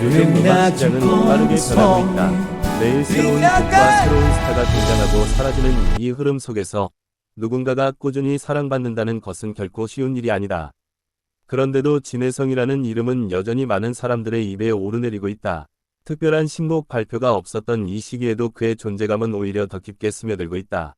요즘 음악 시장은 빠르게 변하고 있다. 매일 새로운 곡과 새로운 스타가 등장하고 사라지는 이 흐름 속에서 누군가가 꾸준히 사랑받는다는 것은 결코 쉬운 일이 아니다. 그런데도 진혜성이라는 이름은 여전히 많은 사람들의 입에 오르내리고 있다. 특별한 신곡 발표가 없었던 이 시기에도 그의 존재감은 오히려 더 깊게 스며들고 있다.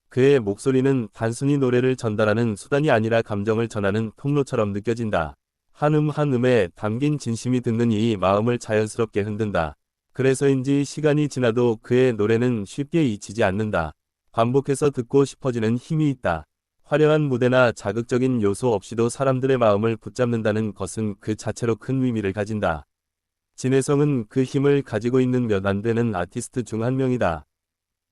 그의 목소리는 단순히 노래를 전달하는 수단이 아니라 감정을 전하는 통로처럼 느껴진다. 한 음에 담긴 진심이 듣는 이 마음을 자연스럽게 흔든다. 그래서인지 시간이 지나도 그의 노래는 쉽게 잊히지 않는다. 반복해서 듣고 싶어지는 힘이 있다. 화려한 무대나 자극적인 요소 없이도 사람들의 마음을 붙잡는다는 것은 그 자체로 큰 의미를 가진다. 진혜성은 그 힘을 가지고 있는 몇 안 되는 아티스트 중 한 명이다.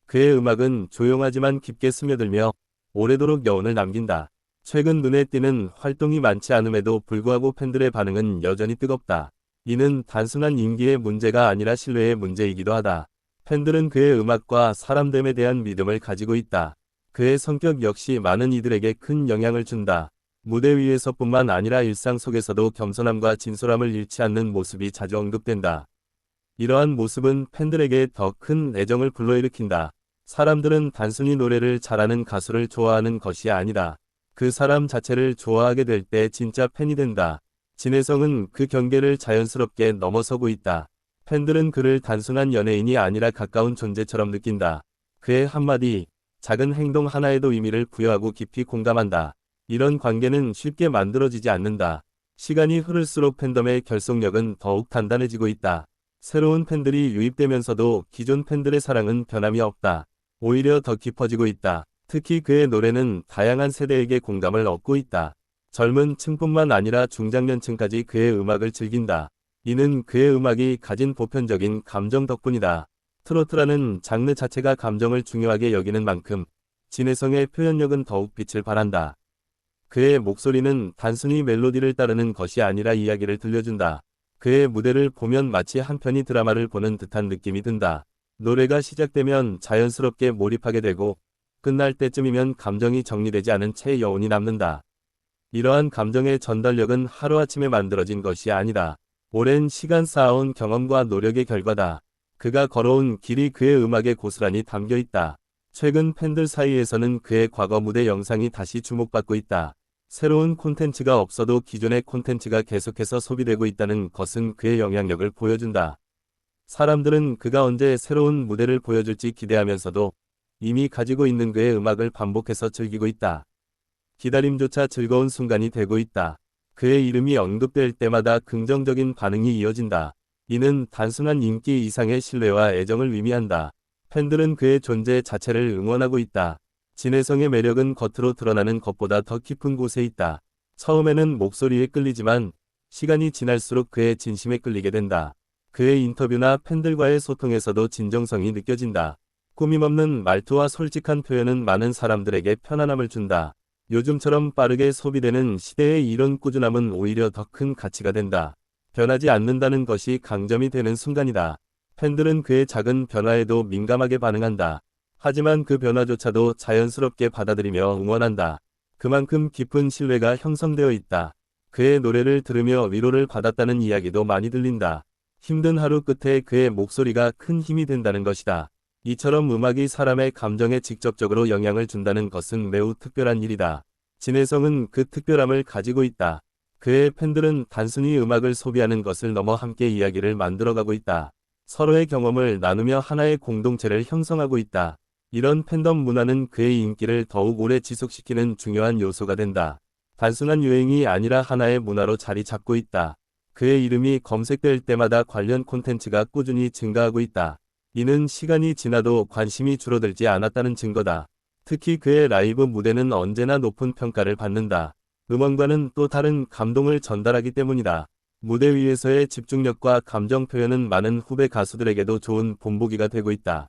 그의 음악은 조용하지만 깊게 스며들며 오래도록 여운을 남긴다. 최근 눈에 띄는 활동이 많지 않음에도 불구하고 팬들의 반응은 여전히 뜨겁다. 이는 단순한 인기의 문제가 아니라 신뢰의 문제이기도 하다. 팬들은 그의 음악과 사람됨에 대한 믿음을 가지고 있다. 그의 성격 역시 많은 이들에게 큰 영향을 준다. 무대 위에서뿐만 아니라 일상 속에서도 겸손함과 진솔함을 잃지 않는 모습이 자주 언급된다. 이러한 모습은 팬들에게 더 큰 애정을 불러일으킨다. 사람들은 단순히 노래를 잘하는 가수를 좋아하는 것이 아니다. 그 사람 자체를 좋아하게 될 때 진짜 팬이 된다. 진혜성은 그 경계를 자연스럽게 넘어서고 있다. 팬들은 그를 단순한 연예인이 아니라 가까운 존재처럼 느낀다. 그의 한마디, 작은 행동 하나에도 의미를 부여하고 깊이 공감한다. 이런 관계는 쉽게 만들어지지 않는다. 시간이 흐를수록 팬덤의 결속력은 더욱 단단해지고 있다. 새로운 팬들이 유입되면서도 기존 팬들의 사랑은 변함이 없다. 오히려 더 깊어지고 있다. 특히 그의 노래는 다양한 세대에게 공감을 얻고 있다. 젊은 층뿐만 아니라 중장년층까지 그의 음악을 즐긴다. 이는 그의 음악이 가진 보편적인 감정 덕분이다. 트로트라는 장르 자체가 감정을 중요하게 여기는 만큼 진혜성의 표현력은 더욱 빛을 발한다. 그의 목소리는 단순히 멜로디를 따르는 것이 아니라 이야기를 들려준다. 그의 무대를 보면 마치 한 편의 드라마를 보는 듯한 느낌이 든다. 노래가 시작되면 자연스럽게 몰입하게 되고 끝날 때쯤이면 감정이 정리되지 않은 채 여운이 남는다. 이러한 감정의 전달력은 하루아침에 만들어진 것이 아니다. 오랜 시간 쌓아온 경험과 노력의 결과다. 그가 걸어온 길이 그의 음악에 고스란히 담겨 있다. 최근 팬들 사이에서는 그의 과거 무대 영상이 다시 주목받고 있다. 새로운 콘텐츠가 없어도 기존의 콘텐츠가 계속해서 소비되고 있다는 것은 그의 영향력을 보여준다. 사람들은 그가 언제 새로운 무대를 보여줄지 기대하면서도 이미 가지고 있는 그의 음악을 반복해서 즐기고 있다. 기다림조차 즐거운 순간이 되고 있다. 그의 이름이 언급될 때마다 긍정적인 반응이 이어진다. 이는 단순한 인기 이상의 신뢰와 애정을 의미한다. 팬들은 그의 존재 자체를 응원하고 있다. 진혜성의 매력은 겉으로 드러나는 것보다 더 깊은 곳에 있다. 처음에는 목소리에 끌리지만 시간이 지날수록 그의 진심에 끌리게 된다. 그의 인터뷰나 팬들과의 소통에서도 진정성이 느껴진다. 꾸밈없는 말투와 솔직한 표현은 많은 사람들에게 편안함을 준다. 요즘처럼 빠르게 소비되는 시대의 이런 꾸준함은 오히려 더 큰 가치가 된다. 변하지 않는다는 것이 강점이 되는 순간이다. 팬들은 그의 작은 변화에도 민감하게 반응한다. 하지만 그 변화조차도 자연스럽게 받아들이며 응원한다. 그만큼 깊은 신뢰가 형성되어 있다. 그의 노래를 들으며 위로를 받았다는 이야기도 많이 들린다. 힘든 하루 끝에 그의 목소리가 큰 힘이 된다는 것이다. 이처럼 음악이 사람의 감정에 직접적으로 영향을 준다는 것은 매우 특별한 일이다. 진혜성은 그 특별함을 가지고 있다. 그의 팬들은 단순히 음악을 소비하는 것을 넘어 함께 이야기를 만들어가고 있다. 서로의 경험을 나누며 하나의 공동체를 형성하고 있다. 이런 팬덤 문화는 그의 인기를 더욱 오래 지속시키는 중요한 요소가 된다. 단순한 유행이 아니라 하나의 문화로 자리 잡고 있다. 그의 이름이 검색될 때마다 관련 콘텐츠가 꾸준히 증가하고 있다. 이는 시간이 지나도 관심이 줄어들지 않았다는 증거다. 특히 그의 라이브 무대는 언제나 높은 평가를 받는다. 음원과는 또 다른 감동을 전달하기 때문이다. 무대 위에서의 집중력과 감정 표현은 많은 후배 가수들에게도 좋은 본보기가 되고 있다.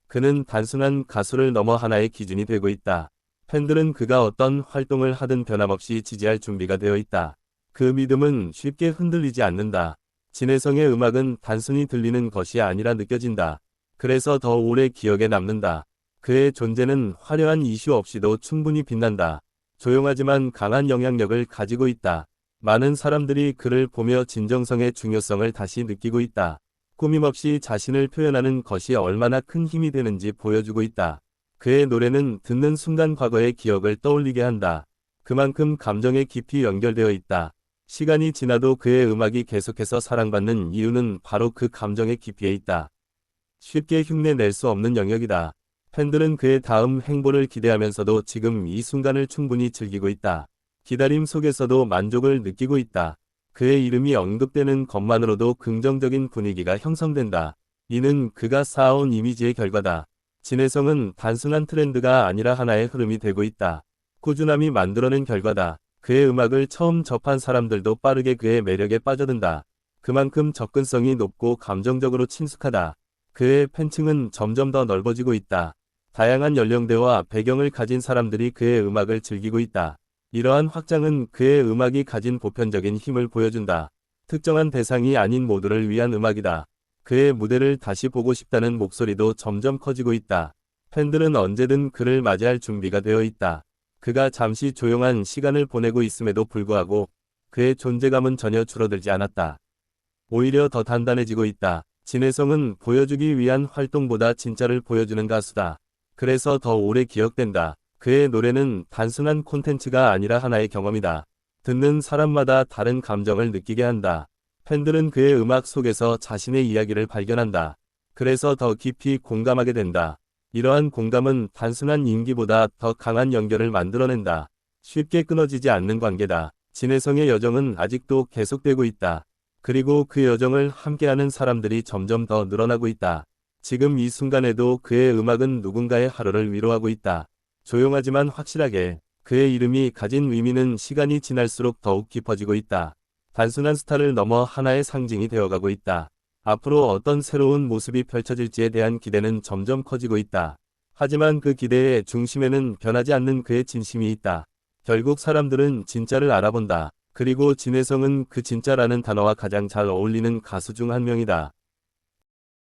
그는 단순한 가수를 넘어 하나의 기준이 되고 있다. 팬들은 그가 어떤 활동을 하든 변함없이 지지할 준비가 되어 있다. 그 믿음은 쉽게 흔들리지 않는다. 진혜성의 음악은 단순히 들리는 것이 아니라 느껴진다. 그래서 더 오래 기억에 남는다. 그의 존재는 화려한 이슈 없이도 충분히 빛난다. 조용하지만 강한 영향력을 가지고 있다. 많은 사람들이 그를 보며 진정성의 중요성을 다시 느끼고 있다. 꾸밈없이 자신을 표현하는 것이 얼마나 큰 힘이 되는지 보여주고 있다. 그의 노래는 듣는 순간 과거의 기억을 떠올리게 한다. 그만큼 감정에 깊이 연결되어 있다. 시간이 지나도 그의 음악이 계속해서 사랑받는 이유는 바로 그 감정의 깊이에 있다. 쉽게 흉내낼 수 없는 영역이다. 팬들은 그의 다음 행보를 기대하면서도 지금 이 순간을 충분히 즐기고 있다. 기다림 속에서도 만족을 느끼고 있다. 그의 이름이 언급되는 것만으로도 긍정적인 분위기가 형성된다. 이는 그가 쌓아온 이미지의 결과다. 진해성은 단순한 트렌드가 아니라 하나의 흐름이 되고 있다. 꾸준함이 만들어낸 결과다. 그의 음악을 처음 접한 사람들도 빠르게 그의 매력에 빠져든다. 그만큼 접근성이 높고 감정적으로 친숙하다. 그의 팬층은 점점 더 넓어지고 있다. 다양한 연령대와 배경을 가진 사람들이 그의 음악을 즐기고 있다. 이러한 확장은 그의 음악이 가진 보편적인 힘을 보여준다. 특정한 대상이 아닌 모두를 위한 음악이다. 그의 무대를 다시 보고 싶다는 목소리도 점점 커지고 있다. 팬들은 언제든 그를 맞이할 준비가 되어 있다. 그가 잠시 조용한 시간을 보내고 있음에도 불구하고 그의 존재감은 전혀 줄어들지 않았다. 오히려 더 단단해지고 있다. 진해성은 보여주기 위한 활동보다 진짜를 보여주는 가수다. 그래서 더 오래 기억된다. 그의 노래는 단순한 콘텐츠가 아니라 하나의 경험이다. 듣는 사람마다 다른 감정을 느끼게 한다. 팬들은 그의 음악 속에서 자신의 이야기를 발견한다. 그래서 더 깊이 공감하게 된다. 이러한 공감은 단순한 인기보다 더 강한 연결을 만들어낸다. 쉽게 끊어지지 않는 관계다. 진해성의 여정은 아직도 계속되고 있다. 그리고 그 여정을 함께하는 사람들이 점점 더 늘어나고 있다. 지금 이 순간에도 그의 음악은 누군가의 하루를 위로하고 있다. 조용하지만 확실하게 그의 이름이 가진 의미는 시간이 지날수록 더욱 깊어지고 있다. 단순한 스타를 넘어 하나의 상징이 되어가고 있다. 앞으로 어떤 새로운 모습이 펼쳐질지에 대한 기대는 점점 커지고 있다. 하지만 그 기대의 중심에는 변하지 않는 그의 진심이 있다. 결국 사람들은 진짜를 알아본다. 그리고 진해성은 그 진짜라는 단어와 가장 잘 어울리는 가수 중 한 명이다.